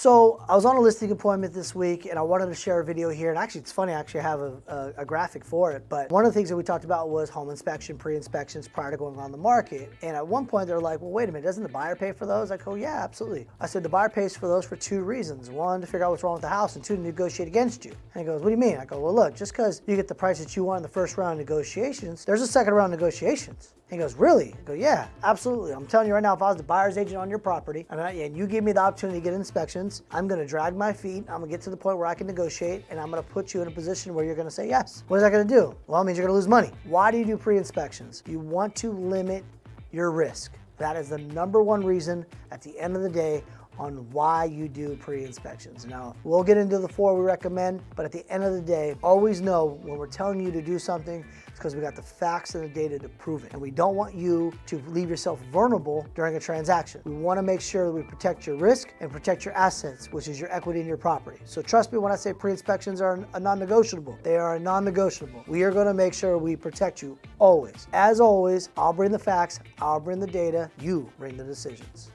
So I was on a listing appointment this week and I wanted to share a video here. And actually, it's funny, I actually have a graphic for it. But one of the things that we talked about was home inspection, pre-inspections prior to going on the market. And at one point they're like, well, wait a minute, doesn't the buyer pay for those? I go, yeah, absolutely. I said, the buyer pays for those for two reasons. One, to figure out what's wrong with the house, and two, to negotiate against you. And he goes, what do you mean? I go, well, look, just because you get the price that you want in the first round of negotiations, there's a second round of negotiations. He goes, really? I go, yeah, absolutely. I'm telling you right now, if I was the buyer's agent on your property and you give me the opportunity to get inspections, I'm gonna drag my feet, I'm gonna get to the point where I can negotiate, and I'm gonna put you in a position where you're gonna say yes. What is that gonna do? Well, it means you're gonna lose money. Why do you do pre-inspections? You want to limit your risk. That is the number one reason at the end of the day on why you do pre-inspections. Now, we'll get into the 4 we recommend, but at the end of the day, always know when we're telling you to do something, it's because we got the facts and the data to prove it. And we don't want you to leave yourself vulnerable during a transaction. We want to make sure that we protect your risk and protect your assets, which is your equity in your property. So trust me when I say pre-inspections are a non-negotiable. They are a non-negotiable. We are going to make sure we protect you always. As always, I'll bring the facts, I'll bring the data, you bring the decisions.